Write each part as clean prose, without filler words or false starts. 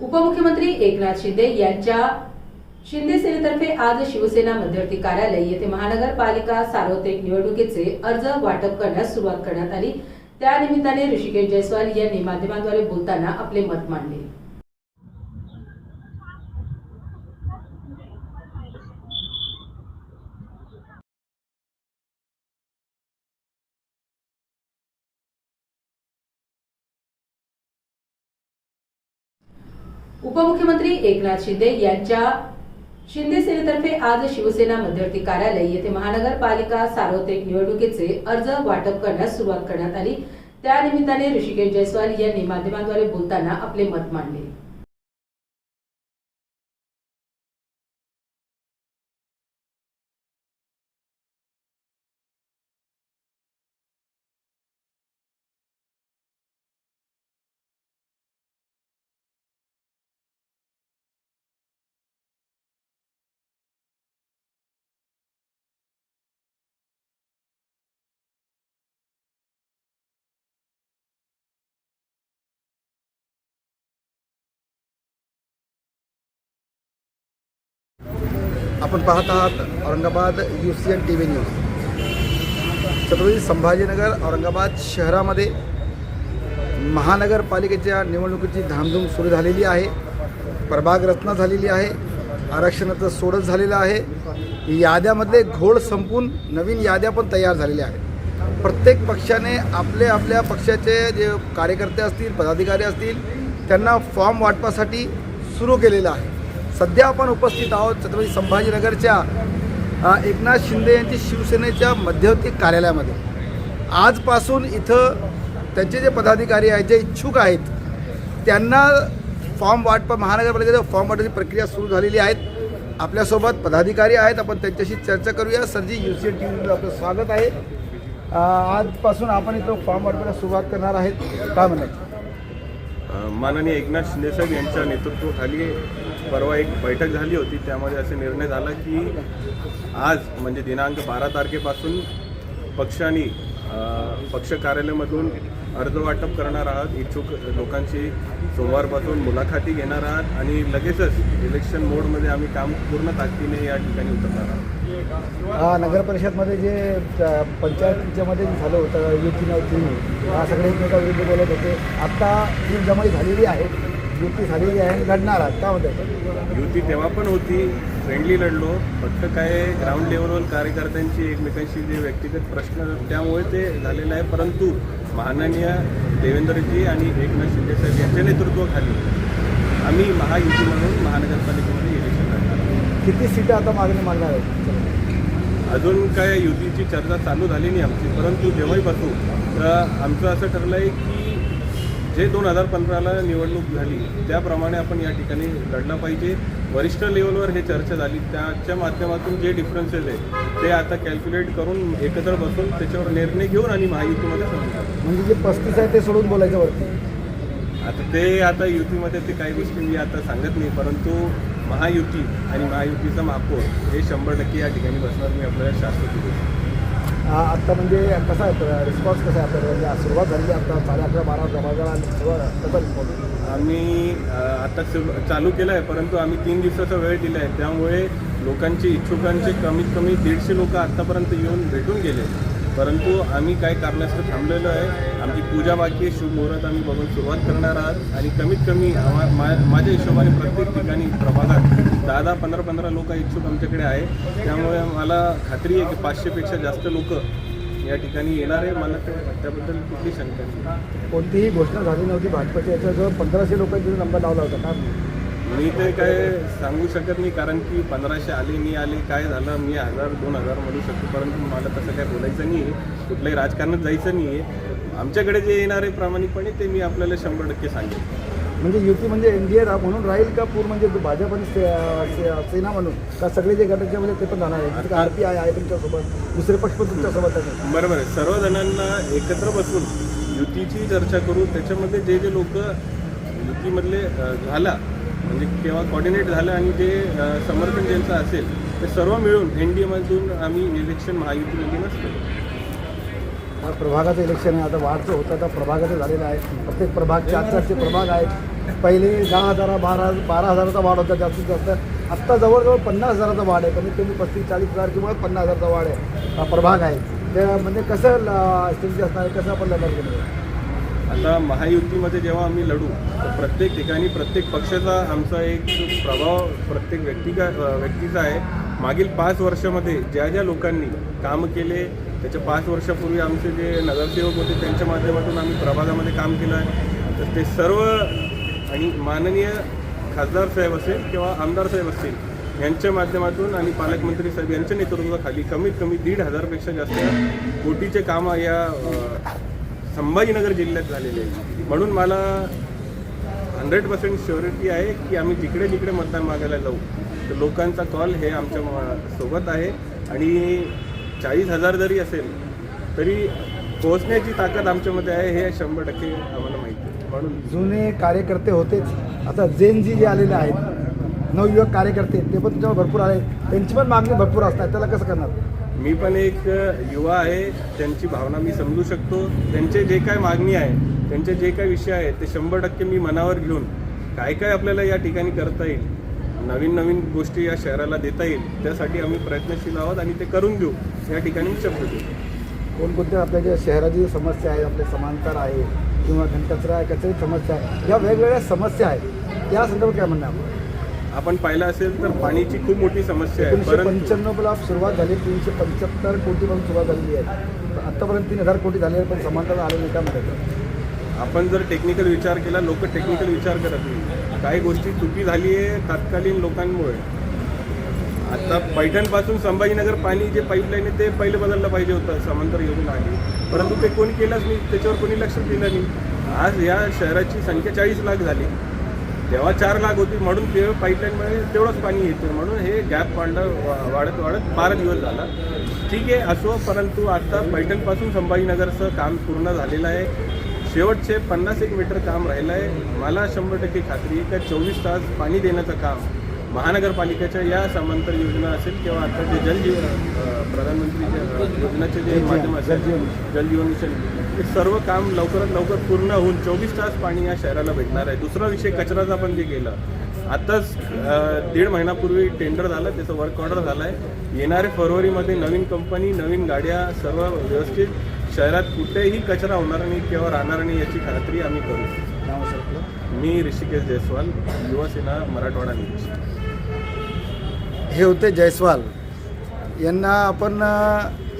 उपमुख्यमंत्री एकनाथ शिंदे यांच्या शिंदे सेनेतर्फे आज शिवसेना मध्यवर्ती कार्यालय येथे महानगरपालिका सार्वत्रिक निवडणुकीचे अर्ज वाटप करण्यास सुरुवात करण्यात आली। त्या निमित्ताने ऋषिकेश जयस्वाल यांनी माध्यमांद्वारे बोलताना आपले मत मांडले। उपमुख्यमंत्री एकनाथ शिंदे यांच्या शिंदे सेनेतर्फे आज शिवसेना मध्यवर्ती कार्यालय येथे महानगरपालिका सार्वत्रिक निवडणुकीचे अर्ज वाटप करण्यास सुरुवात करण्यात आली। त्या निमित्ताने ऋषिकेश जयस्वाल यांनी माध्यमांद्वारे बोलताना आपले मत मांडले। आपण पाहत आहात Aurangabad UCN TV news. Chhatrapati Sambhajinagar Aurangabad शहरामध्ये महानगरपालिकेच्या निवडणुकीची धामधूम सुरू झालेली आहे। प्रभाग रचना झालेली आहे, आरक्षणाचं सोडत झालेलं आहे। याद्यामधले घोळ संपून नवीन याद्या पण तयार झालेल्या आहेत। प्रत्येक पक्षाने आपल्या पक्षाचे जे कार्यकर्ते असतील, पदाधिकारी असतील, त्यांना फॉर्म वाटपासाठी सुरू केलेलं आहे। सध्या आपण उपस्थित आहोत छत्रपती संभाजीनगरच्या एकनाथ शिंदे यांची शिवसेनेच्या मध्यवर्ती कार्यालयामध्ये। आजपासून इथं त्यांचे जे पदाधिकारी आहेत, जे इच्छुक आहेत, त्यांना फॉर्म वाटप महानगरपालिकेचा फॉर्म वाटपाची प्रक्रिया सुरू झालेली आहे। आपल्यासोबत पदाधिकारी आहेत, आपण त्यांच्याशी चर्चा करूया। सरजी, UCN TV मध्ये आपलं स्वागत आहे। आजपासून आपण इथं फॉर्म वाटपाला सुरुवात करणार आहेत, काय म्हणायचं? माननीय एकनाथ शिंदेसाहेब यांच्या नेतृत्वाखाली परवा एक बैठक झाली होती। त्यामध्ये असे निर्णय झाला की आज म्हणजे दिनांक 12 तारखेपासून पक्षाने पक्ष कार्यालयामधून अर्ज वाटप करणार आहात। इच्छुक लोकांची सोमवारपासून मुलाखती घेणार आहात आणि लगेचच इलेक्शन मोडमध्ये आम्ही काम पूर्ण ताकदीने या ठिकाणी उतरणार आहोत। नगर परिषदमध्ये जे पंचायतीच्यामध्ये झालं होतं, युती नव्हती, सगळे एकमेकाविरुद्ध बोलत होते। आता ती जमाई झालेली आहे, युती झालेली आहे आणि लढणार आहात, का म्हणतात? युती तेव्हा पण होती, फ्रेंडली लढलो। फक्त काय ग्राउंड लेवलवर कार्यकर्त्यांची एकमेकांशी जे व्यक्तिगत प्रश्न, त्यामुळे ते झालेलं आहे। परंतु माननीय देवेंद्रजी आणि एकनाथ शिंदेसाहेब यांच्या नेतृत्वाखाली आम्ही महायुती म्हणून महानगरपालिकेमध्ये इलेक्शन लढणार। किती सीटं आता मागणी मागणार आहेत? अजून काय युतीची चर्चा चालू झाली नाही आमची, परंतु जेव्हाही बसू तर आमचं असं ठरलं आहे की जे 2015ला निवडणूक झाली त्याप्रमाणे आपण या ठिकाणी लढलं पाहिजे। वरिष्ठ लेवलवर हे चर्चा झाली, त्याच्या माध्यमातून जे डिफरन्सेस आहे ते आता कॅल्क्युलेट करून एकत्र बसून त्याच्यावर निर्णय घेऊन आणि महायुतीमध्ये समजू। म्हणजे जे 35 आहे ते सोडून बोलायचं वरती? आता युतीमध्ये ते काही गोष्टी मी आता सांगत नाही, परंतु महायुती आणि महायुतीचा महापौर हे 100% या ठिकाणी बसणार, मी आपल्याला शाश्वती देतो। आत्ता म्हणजे कसा आहे रिस्पॉन्स, कसा आहे आपल्याला? सुरुवात झाली आता 11:30-12 जमा कसा रिस्पॉन्स? आम्ही आता चालू केलं आहे, परंतु आम्ही 3 दिवसाचा वेळ दिला आहे। त्यामुळे लोकांचे, इच्छुकांचे कमीत कमी 150 लोक आत्तापर्यंत येऊन भेटून गेले, परंतु आम्ही काय कारणास्तव थांबलेलो आहे। आमची पूजा बाकी आहे, शुभ मुहूर्त आम्ही बघून सुरुवात करणार आहात आणि कमीत कमी माझ्या हिशोबाने प्रत्येक ठिकाणी प्रभागात 10-15 लोक इच्छुक आमच्याकडे आहे। त्यामुळे मला खात्री आहे की 500पेक्षा जास्त लोक या ठिकाणी येणार आहे। मला त्याबद्दल कुठली शंका नाही। कोणतीही घोषणा झाली नव्हती भाजपच्या, याच्याजवळ 1500 लोकांनी नंबर लावला होता का? मी ते काय सांगू शकत नाही, कारण की 1500 आले नाही आले काय झालं, मी 1000-2000 म्हणू शकतो, परंतु मला तसं काय बोलायचं नाही आहे, कुठल्याही राजकारणात जायचं नाही आहे। आमच्याकडे जे येणार आहे प्रामाणिकपणे ते मी आपल्याला 100% सांगेन। म्हणजे युती म्हणजे NDA म्हणून राहील का पूर्ण, म्हणजे भाजप आणि सेना म्हणून, का सगळे जे गटाच्यामध्ये ते पण जाणार आहे? RPI आहे तुमच्यासोबत, दुसरे पक्ष पण तुमच्यासोबत आहे? बरोबर आहे, सर्वजणांना एकत्र बसून युतीची चर्चा करू। त्याच्यामध्ये जे जे लोक युतीमधले झाला म्हणजे केव्हा कोऑर्डिनेट झालं आणि जे समर्थन ज्यांचं असेल ते सर्व मिळून NDAमधून आम्ही इलेक्शन महायुतीमध्ये नसतो। प्रभागाचं इलेक्शन आहे, आता वाढचं होतं, आता प्रभागाचं झालेलं आहे। प्रत्येक प्रभाग 4-4चे प्रभाग आहेत, पहिले 10,000 12,000चा वाढ होता जास्तीत जास्त. आत्ता जवळजवळ 50,000चा वाढ आहे. कमीत कमी 35-40,000 किंवा 50,000चा वाढ आहे. हा प्रभाग आहे. त्या म्हणजे कसं स्थिती असणार आहे, कसं आपण लढणार केलं. आता महायुतीमध्ये जेव्हा आम्ही लढू तर प्रत्येक ठिकाणी प्रत्येक पक्षाचा आमचा एक प्रभाव प्रत्येक व्यक्तीचा आहे. मागील 5 वर्षामध्ये ज्या ज्या लोकांनी काम केले त्याच्या 5 वर्षापूर्वी आमचे जे नगरसेवक होते त्यांच्या माध्यमातून आम्ही प्रभागामध्ये काम केलं आहे. तर ते सर्व आणि माननीय खासदार साहेब असेल किंवा आमदार साहेब असतील यांच्या माध्यमातून आणि पालकमंत्री साहेब यांच्या नेतृत्वाखाली कमीत कमी 1,500पेक्षा जास्त कोटीचे कामं या संभाजीनगर जिल्ह्यात झालेले आहे. म्हणून मला 100% श्युरिटी आहे की आम्ही जिकडे जिकडे मतदान मागायला जाऊ तर लोकांचा कॉल हे आमच्या सोबत आहे आणि 40,000 जरी असेल तरी पोहोचण्याची ताकद आमच्यामध्ये आहे हे 100% आम्हाला माहिती आहे. म्हणून जुने कार्यकर्ते होतेच, आता जेन जे आलेले आहेत नवयुवक कार्यकर्ते ते पण तुमच्यावर भरपूर आले, त्यांची पण मागणी भरपूर असतात. त्याला कसं करणार. मी पण एक युवा आहे, त्यांची भावना मी समजू शकतो. त्यांचे जे काय मागणी आहे त्यांचे जे काय विषय आहेत ते 100% मी मनावर घेऊन काय काय आपल्याला या ठिकाणी करता येईल, नवीन नवीन गोष्टी या शहराला देता येईल त्यासाठी आम्ही प्रयत्नशील आहोत आणि ते करून घेऊ या ठिकाणी मी शब्द देतो. कोणकोणत्या आपल्या ज्या शहराची समस्या आहे, आपले समांतर आहे किंवा घनकचरा आहे, कचऱ्याची समस्या आहे, या वेगवेगळ्या समस्या आहेत त्या संदर्भात काय म्हणणं आहे. आपण पाहिलं असेल तर पाणीची खूप मोठी समस्या आहे. 1995ला सुरुवात झाली, 375 कोटीपासून सुरुवात झालेली आहे. आत्तापर्यंत 3,000 कोटी झाले आहे, पण समांतर आले नाही. काय म्हणतात. आपण जर टेक्निकल विचार केला, लोक टेक्निकल विचार करत नाही. काही गोष्टी चुकी झाली आहे तत्कालीन लोकांमुळे. आता पैठणपासून संभाजीनगर पाणी जे पाईपलाईन आहे ते पहिले बदललं पाहिजे होतं समांतर योजना आली, परंतु ते कोणी केलंच नाही, त्याच्यावर कोणी लक्ष दिलं नाही. आज या शहराची संख्या 40 लाख झाली, तेव्हा 4 लाख होती म्हणून ते पाईपलाईनमध्ये तेवढंच पाणी येतं म्हणून हे गॅप वाढत 12 दिवस झाला. ठीक आहे असो, परंतु आता पैठणपासून संभाजीनगरचं काम पूर्ण झालेलं आहे. शेवटचे 51 मीटर काम राहिलं आहे. मला 100% खात्री आहे का 24 तास पाणी देण्याचं काम महानगरपालिकेच्या या समांतर योजना असेल किंवा आता जे जलजीवन प्रधानमंत्रीच्या योजनेचे जे माध्यम असेल जलजीवन मिशन हे सर्व काम लवकरात लवकर पूर्ण होऊन 24 तास पाणी या शहराला भेटणार आहे. दुसरा विषय कचराचा पण जे केलं आत्ताच 1.5 महिन्यापूर्वी टेंडर झालं, त्याचं वर्क ऑर्डर झालं आहे. येणाऱ्या फरवरीमध्ये नवीन कंपनी नवीन गाड्या सर्व व्यवस्थित, शहरात कुठेही कचरा होणार नाही किंवा राहणार नाही याची खात्री आम्ही करू. मी ऋषिकेश जयस्वाल, युवासेना मराठवाडा निरीक्षक. हे होते जयस्वाल यांना आपण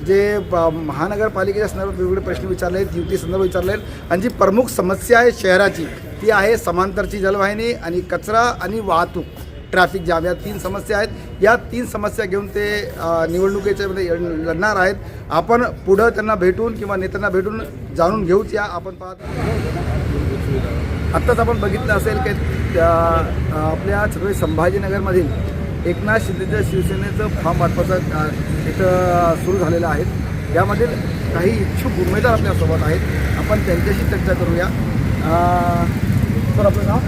जे महानगरपालिकेच्या संदर्भात वेगवेगळे प्रश्न विचारले आहेत, युती संदर्भात विचारले आहेत आणि जी प्रमुख समस्या आहे शहराची ती आहे समांतरची जलवाहिनी आणि कचरा आणि वाहतूक ट्रॅफिक जाम. या 3 समस्या आहेत. या 3 समस्या घेऊन ते निवडणुकीच्यामध्ये लढणार आहेत. आपण पुढं त्यांना भेटून किंवा नेत्यांना भेटून जाणून घेऊच. या आपण आत्ताच आपण बघितलं असेल की आपल्या छत्रपती संभाजीनगरमधील एकनाथ शिंदेच्या शिवसेनेचं फॉर्म वाटपाचं इथं सुरू झालेलं आहे. यामधील काही इच्छुक उमेदवार आपल्यासोबत आहेत. आपण त्यांच्याशी चर्चा करूया. सर आपलं नाव.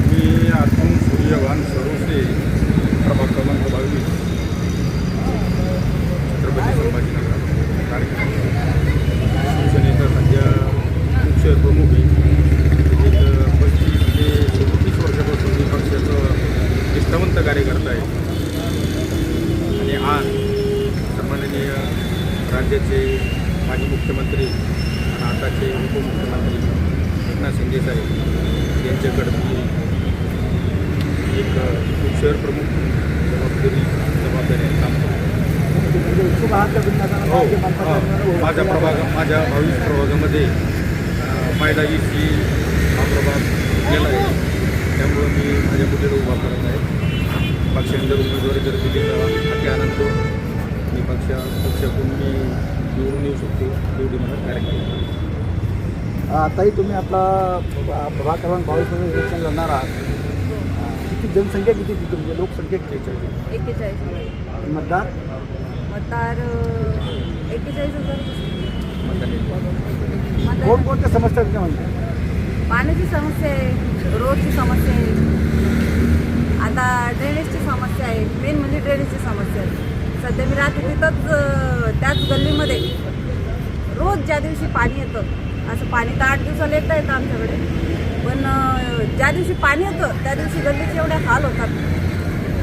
मी आतून सूर्यवान सरोसे, प्रभाग क्रमांक 22, छत्रपती संभाजीनगर कार्यक्रम. शिवसेनेचा सध्या मुख्य प्रमुख आहे. एक 35 ते 37 वर्षापासून मी पक्षाचं निष्ठावंत कार्यकर्ता आहे आणि आज सन्माननीय राज्याचे माजी मुख्यमंत्री आणि आताचे उपमुख्यमंत्री एकनाथ शिंदे साहेब यांच्याकडे मी एक शहर प्रमुख जबाबदारी काम करतो. माझ्या 22 प्रभागामध्ये फायदा ही हा प्रभाग गेला आहे. त्यामुळं मी माझ्या मुलीला उभा करत आहे. पक्षाने जर उमेदवारी जर दिली तर त्यानंतर मी पक्षातून मी निवडून येऊ शकतो एवढी मला कार्यक्रम. आताही तुम्ही आपला प्रभाग क्रमांक 22मध्ये इलेक्शन लढणार आहात. किती जनसंख्या किती तुमची, लोकसंख्या किती? 41. मतदार 41,000. कोणकोणत्या समस्या तुमच्या म्हणतात. पाण्याची समस्या आहे, रोडची समस्या आहे, आता ड्रेनेजची समस्या आहे. मेन म्हणजे ड्रेनेजची समस्या आहे. सध्या मी राहते तिथंच त्याच गल्लीमध्ये रोज ज्या दिवशी पाणी येतं, असं पाणी तर 8 दिवसाला येतं आमच्याकडे, पण ज्या दिवशी पाणी येतं त्या दिवशी गल्लीचे एवढे हाल होतात.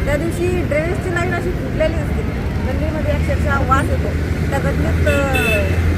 त्या दिवशी ड्रेनेजची लाईन अशी फुटलेली असते, गल्लीमध्ये अक्षरशः वास येतो. त्या गल्लीत